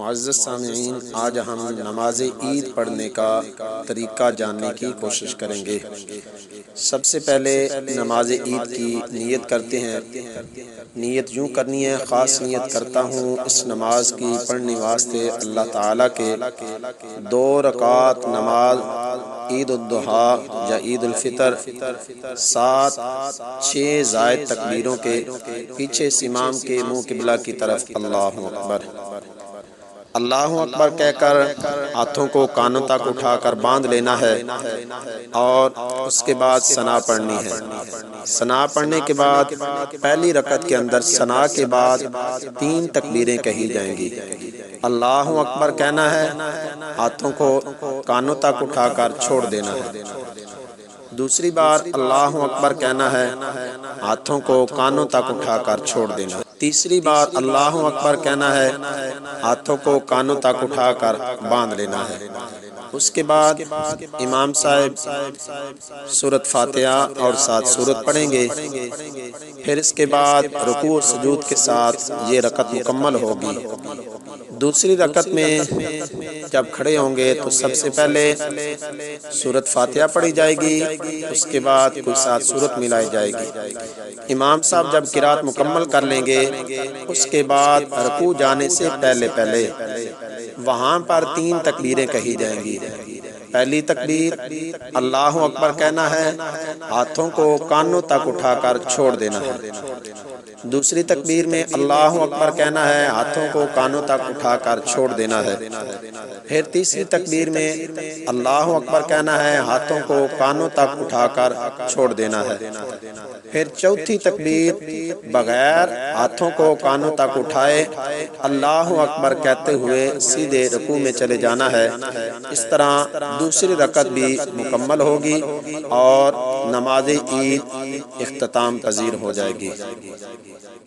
معزز سامعین، آج ہم نماز عید پڑھنے کا طریقہ جاننے کی کوشش کریں گے۔ سب سے پہلے نماز عید کی نیت کرتے ہیں۔ نیت یوں کرنی ہے، خاص نیت کرتا ہوں اس نماز کی پڑھنے واسطے اللہ تعالیٰ کے 2 رکعات نماز عید الضحیٰ یا عید الفطر 6 زائد تکبیروں کے پیچھے امام کے منہ قبلہ کی طرف اللہ اکبر اللہ اکبر کہہ کر ہاتھوں کو کانوں تک اٹھا کر باندھ لینا ہے اور اس کے بعد ثنا پڑھنی ہے۔ ثنا پڑھنے کے بعد پہلی رکعت کے اندر ثنا کے بعد 3 تکبیریں کہی جائیں گی۔ اللہ اکبر کہنا ہے، ہاتھوں کو کانوں تک اٹھا کر چھوڑ دینا ہے۔ دوسری بار اللہ اکبر کہنا ہے، ہاتھوں کو کانوں تک اٹھا کر چھوڑ دینا ہے۔ تیسری بار اللہ اکبر کہنا ہے، ہاتھوں کو کانوں تک اٹھا کر باندھ لینا ہے۔ اس کے بعد امام صاحب سورۃ فاتحہ اور 7 سورت پڑھیں گے۔ پھر اس کے بعد رکوع و سجود کے ساتھ یہ رکعت مکمل ہوگی۔ دوسری رکعت میں جب کھڑے ہوں گے تو سب سے پہلے سورۃ فاتحہ پڑھی جائے گی، اس کے بعد کوئی 7 سورت ملائی جائے گی۔ امام صاحب جب قرات مکمل کر لیں گے، اس کے بعد رکوع جانے سے پہلے وہاں پر 3 تکبیریں کہی جائیں گی۔ پہلی تکبیر اللہ اکبر کہنا ہے، ہاتھوں کو کانوں تک اٹھا کر چھوڑ دینا ہے۔ دوسری تکبیر میں اللہ اکبر کہنا ہے، ہاتھوں کو کانوں تک اٹھا کر چھوڑ دینا ہے۔ پھر تیسری تکبیر میں اللہ اکبر کہنا ہے، ہاتھوں کو کانوں تک اٹھا کر چھوڑ دینا ہے۔ پھر چوتھی تکبیر بغیر ہاتھوں کو کانوں تک اٹھائے اللہ اکبر کہتے ہوئے سیدھے رکوع میں چلے جانا ہے۔ اس طرح دوسری رکعت بھی مکمل ہوگی اور نماز عید اختتام پذیر ہو جائے گی۔